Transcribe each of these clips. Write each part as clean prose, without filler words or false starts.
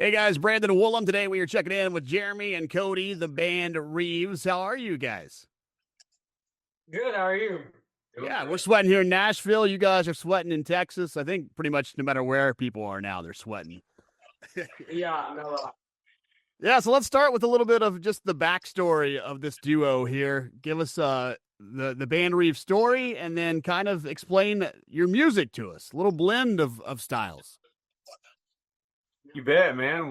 Hey guys, Brandon Woolham. Today we are checking in with Jeramy and Cody, the Band Reeves. How are you guys? Good. How are you? Doing Yeah, we're great. sweating here in Nashville. You guys are sweating in Texas. I think pretty much no matter where people are now, they're sweating. Yeah, no. Yeah, so let's start with a little bit of just the backstory of this duo here. Give us the Band Reeves story, and then kind of explain your music to us. A little blend of styles. You bet, man.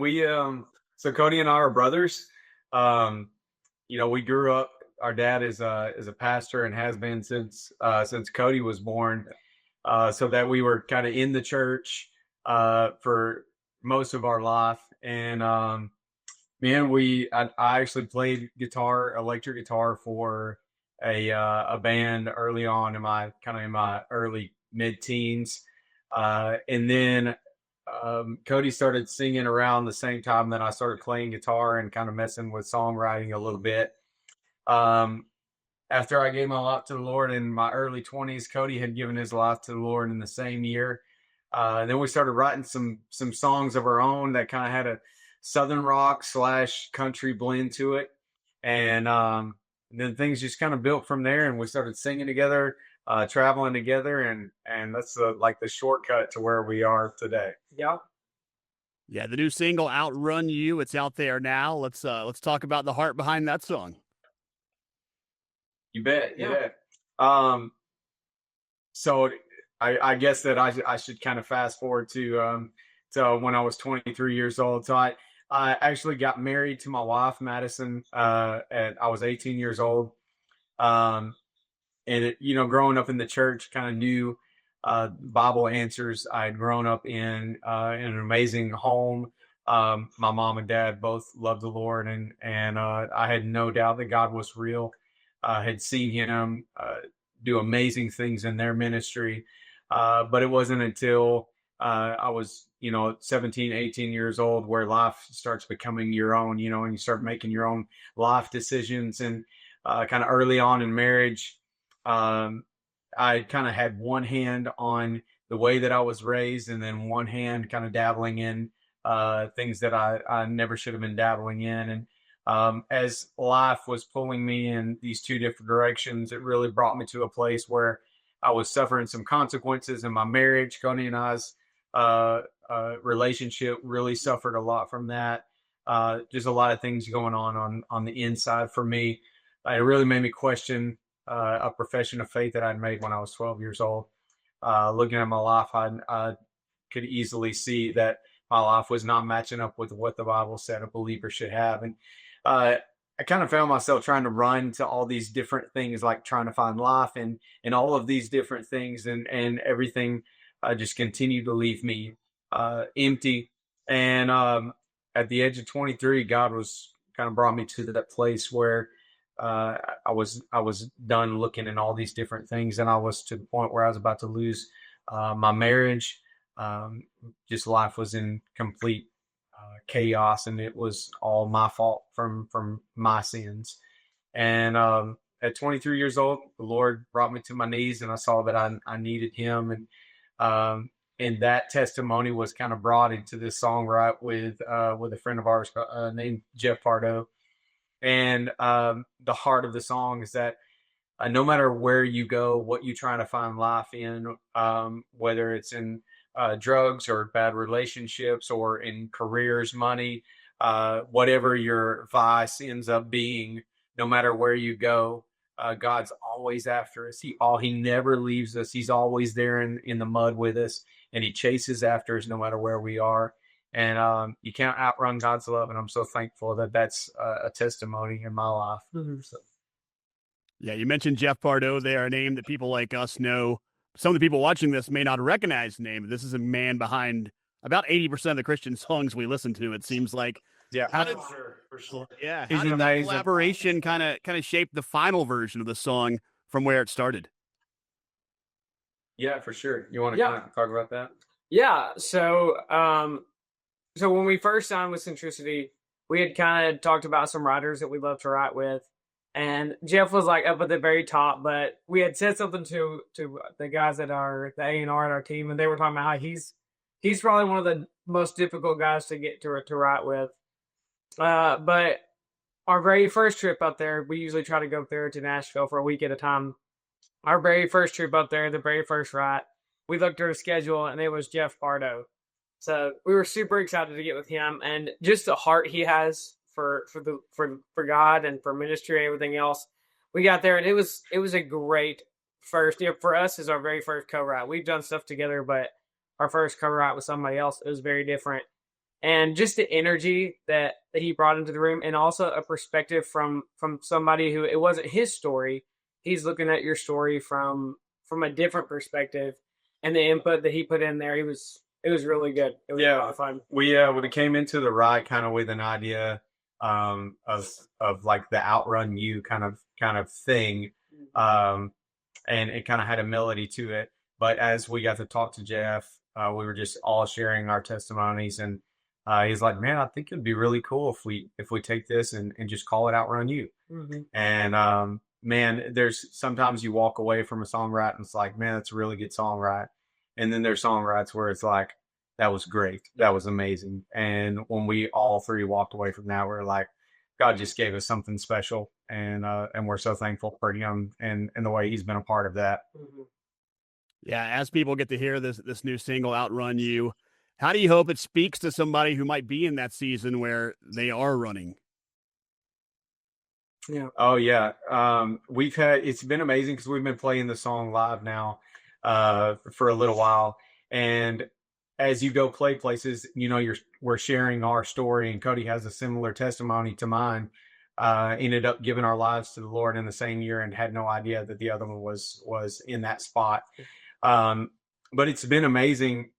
So Cody and I are brothers. Um, we grew up. Our dad is a pastor and has been since Cody was born. So that we were kind of in the church for most of our life. And man, I actually played guitar, electric guitar for a band early on in my early mid teens. And then Cody started singing around the same time that I started playing guitar and kind of messing with songwriting a little bit. Um, After I gave my life to the Lord in my early 20s, Cody had given his life to the Lord in the same year. Then we started writing some songs of our own that kind of had a southern rock / country blend to it, and then things just kind of built from there. And we started singing together, traveling together, and that's like the shortcut to where we are today. Yeah. Yeah, the new single "Outrun You." It's out there now. Let's talk about the heart behind that song. You bet. Yeah. Yeah. So I guess that I should kind of fast forward to when I was 23 years old. So I actually got married to my wife, Madison, I was 18 years old. Um, Growing up in the church, kind of knew Bible answers. I had grown up in an amazing home. My mom and dad both loved the Lord, and I had no doubt that God was real. I had seen Him do amazing things in their ministry, but it wasn't until I was 17, 18 years old where life starts becoming your own, and you start making your own life decisions. And kind of early on in marriage, um, I kind of had one hand on the way that I was raised, and then one hand kind of dabbling in things that I never should have been dabbling in. And as life was pulling me in these two different directions, it really brought me to a place where I was suffering some consequences in my marriage. Cody and I's relationship really suffered a lot from that. Just a lot of things going on the inside for me. It really made me question a profession of faith that I'd made when I was 12 years old. Looking at my life, I could easily see that my life was not matching up with what the Bible said a believer should have. And I kind of found myself trying to run to all these different things, like trying to find life and all of these different things, and everything just continued to leave me empty. And at the age of 23, God was kind of brought me to that place where I was done looking in all these different things, and I was to the point where I was about to lose my marriage. Just life was in complete chaos, and it was all my fault from my sins. And at 23 years old, the Lord brought me to my knees, and I saw that I needed Him. And that testimony was kind of brought into this song, right, with a friend of ours named Jeff Pardo. And the heart of the song is that no matter where you go, what you try to find life in, whether it's in drugs or bad relationships or in careers, money, whatever your vice ends up being, no matter where you go, God's always after us. He never leaves us. He's always there in the mud with us, and He chases after us no matter where we are. And you can't outrun God's love, and I'm so thankful that that's a testimony in my life. So. Yeah, you mentioned Jeff Pardo. They are a name that people like us know. Some of the people watching this may not recognize the name. This is a man behind about 80% of the Christian songs we listen to. It seems like. Yeah, How did, for sure. yeah, He's how did that amazing. collaboration kind of shape the final version of the song from where it started? Yeah, for sure. You want to Yeah. kind of talk about that? Yeah. So when we first signed with Centricity, we had kind of talked about some writers that we love to write with. And Jeff was like up at the very top, but we had said something to the guys that are the A&R at our team, and they were talking about how he's probably one of most difficult guys to get to write with. But our very first trip up there, we usually try to go up there to Nashville for a week at a time. Our very first trip up there, the very first write, we looked at a schedule and it was Jeff Pardo. So we were super excited to get with him, and just the heart he has for God and for ministry and everything else. We got there and it was a great first. For us, is our very first co-write. We've done stuff together, but our first co-write with somebody else, it was very different. And just the energy that he brought into the room, and also a perspective from somebody who, it wasn't his story. He's looking at your story from a different perspective, and the input that he put in there, it was really good. It was a lot of fun. We when it came into the ride kind of with an idea of like the Outrun You kind of thing, and it kind of had a melody to it. But as we got to talk to Jeff, we were just all sharing our testimonies, and he's like, "Man, I think it'd be really cool if we take this and just call it Outrun You." Mm-hmm. And man, there's sometimes you walk away from a songwrite and it's like, man, that's a really good songwrite. And then there's songwrites where it's like, that was great, that was amazing. And when we all three walked away from that, we're like, God just gave us something special, and we're so thankful for him and the way he's been a part of that. Mm-hmm. Yeah, as people get to hear this new single, Outrun You, how do you hope it speaks to somebody who might be in that season where they are running? Yeah. Oh yeah. It's been amazing because we've been playing the song live now for a little while. And as you go play places, we're sharing our story, and Cody has a similar testimony to mine. Ended up giving our lives to the Lord in the same year and had no idea that the other one was in that spot. But it's been amazing.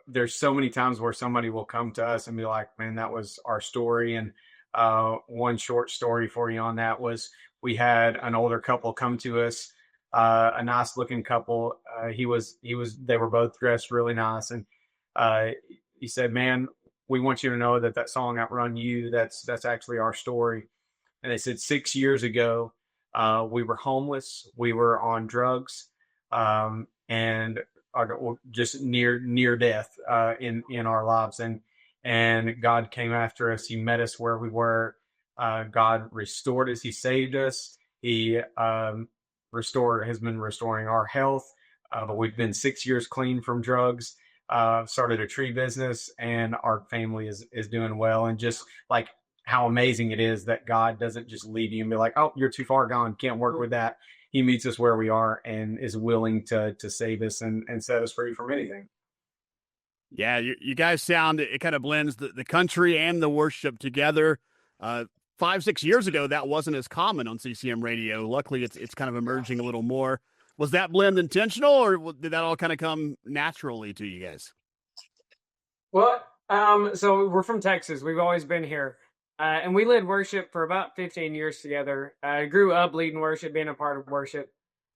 There's so many times where somebody will come to us and be like, man, that was our story. And one short story for you on that was, we had an older couple come to us, a nice looking couple. They were both dressed really nice. And he said, man, we want you to know that song Outrun You, that's actually our story. And they said 6 years ago, we were homeless, we were on drugs, and just near death in our lives. And God came after us. He met us where we were. God restored us. He saved us. He has been restoring our health. But we've been 6 years clean from drugs. Started a tree business, and our family is doing well. And just like how amazing it is that God doesn't just leave you and be like, oh, you're too far gone, can't work with that. He meets us where we are and is willing to save us and set us free from anything. Yeah, you guys sound, it kind of blends the country and the worship together. 5-6 years ago, that wasn't as common on CCM radio. Luckily, it's kind of emerging a little more. Was that blend intentional, or did that all kind of come naturally to you guys? Well, so we're from Texas. We've always been here. And we led worship for about 15 years together. I grew up leading worship, being a part of worship,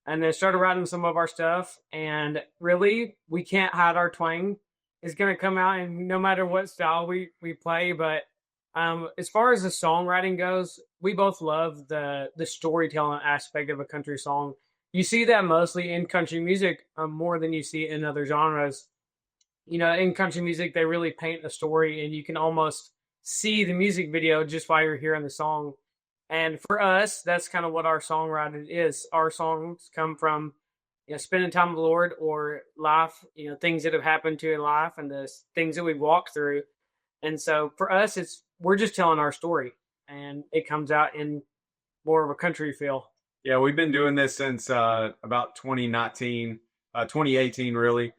and then started writing some of our stuff. And really, we can't hide our twang. It's going to come out in no matter what style we play. But as far as the songwriting goes, we both love the storytelling aspect of a country song. You see that mostly in country music more than you see in other genres. In country music, they really paint a story, and you can almost see the music video just while you're hearing the song. And for us, that's kind of what our songwriting is. Our songs come from spending time with the Lord, or life, things that have happened to in life, and the things that we've walked through. And so for us, we're just telling our story, and it comes out in more of a country feel. Yeah, we've been doing this since about 2019, 2018, really.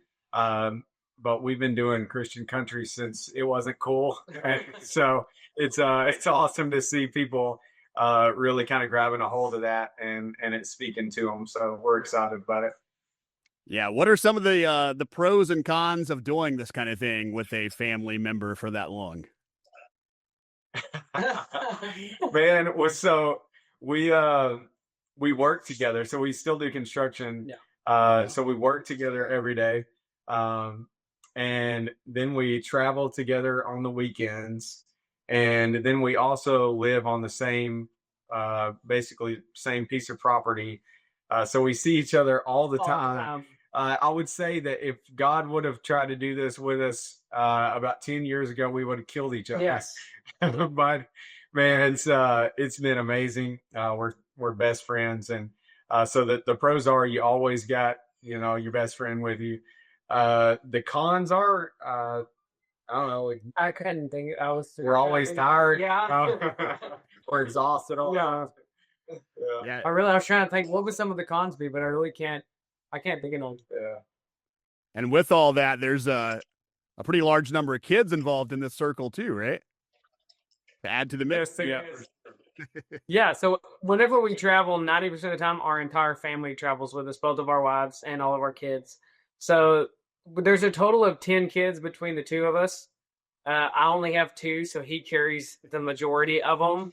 But we've been doing Christian country since it wasn't cool. So it's awesome to see people really kind of grabbing a hold of that and it's speaking to them. So we're excited about it. Yeah. What are some of the pros and cons of doing this kind of thing with a family member for that long? Man, so we work together. So we still do construction. Yeah. So we work together every day. And then we travel together on the weekends. And then we also live on the same, basically same piece of property. So we see each other all the time. I would say that if God would have tried to do this with us about 10 years ago, we would have killed each other. Yes. But man, it's been amazing. We're best friends, and so the pros are you always got your best friend with you. The cons are I don't know. I couldn't think. We're always tired. Yeah. We're exhausted all the time. Yeah. I was trying to think what would some of the cons be, but I really can't. I can't think of them. Yeah. And with all that, there's a pretty large number of kids involved in this circle too, right? To add to the mix. Yeah. Yeah. So whenever we travel, 90% of the time, our entire family travels with us, both of our wives and all of our kids. So there's a total of 10 kids between the two of us. I only have 2, so he carries the majority of them.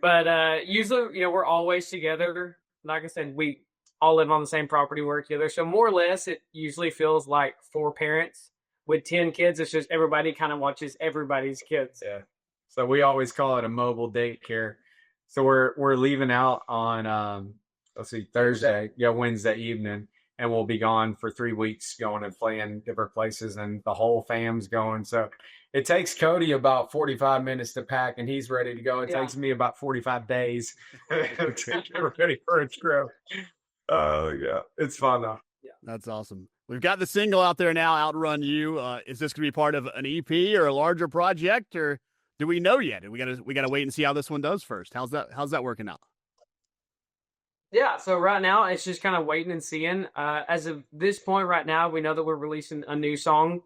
But usually, we're always together. Like I said, we all live on the same property, work together. So more or less, it usually feels like 4 parents with 10 kids. It's just everybody kind of watches everybody's kids. Yeah. So we always call it a mobile daycare. So we're leaving out on Thursday, Wednesday evening, and we'll be gone for 3 weeks, going and playing different places, and the whole fam's going. So it takes Cody about 45 minutes to pack, and he's ready to go. It takes me about 45 days to get ready for a trip. Oh, yeah. It's fun, though. Yeah. That's awesome. We've got the single out there now, Outrun You. Is this going to be part of an EP or a larger project, or do we know yet? We gotta wait and see how this one does first. How's that working out? Yeah, so right now it's just kind of waiting and seeing. As of this point right now, we know that we're releasing a new song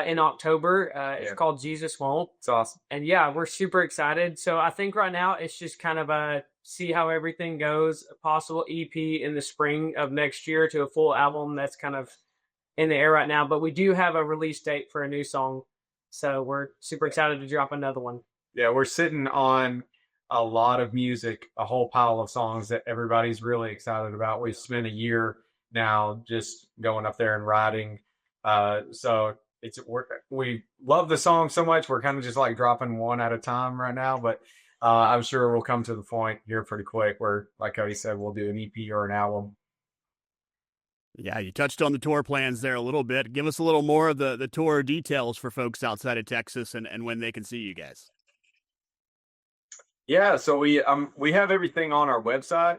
in October. It's called Jesus Won't. It's awesome. And yeah, we're super excited. So I think right now it's just kind of see how everything goes. A possible EP in the spring of next year to a full album. That's kind of in the air right now. But we do have a release date for a new song. So we're super excited to drop another one. Yeah, we're sitting on a lot of music, a whole pile of songs that everybody's really excited about. We've spent a year now just going up there and writing. So we love the song so much. We're kind of just like dropping one at a time right now, but I'm sure we'll come to the point here pretty quick where, like Cody said, we'll do an EP or an album. Yeah, you touched on the tour plans there a little bit. Give us a little more of the tour details for folks outside of Texas and when they can see you guys. Yeah, so we have everything on our website.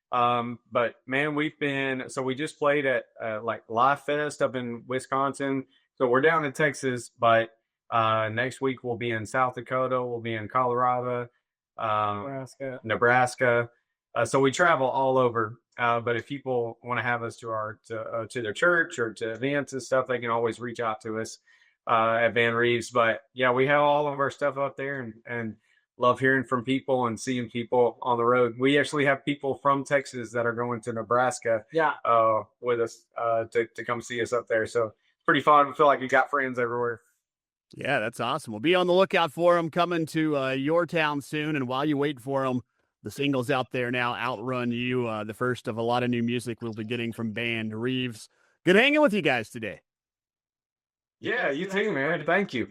But man, we just played at like Live Fest up in Wisconsin. So we're down in Texas, but next week we'll be in South Dakota, we'll be in Colorado, Nebraska. So we travel all over. But if people want to have us to their church or to events and stuff, they can always reach out to us at Band Reeves. But yeah, we have all of our stuff up there, and love hearing from people and seeing people on the road. We actually have people from Texas that are going to Nebraska with us to come see us up there. So it's pretty fun. I feel like you got friends everywhere. Yeah, that's awesome. We'll be on the lookout for them coming to your town soon. And while you wait for them, the single's out there now, Outrun You, the first of a lot of new music we'll be getting from Band Reeves. Good hanging with you guys today. Yeah, you too, man. Thank you.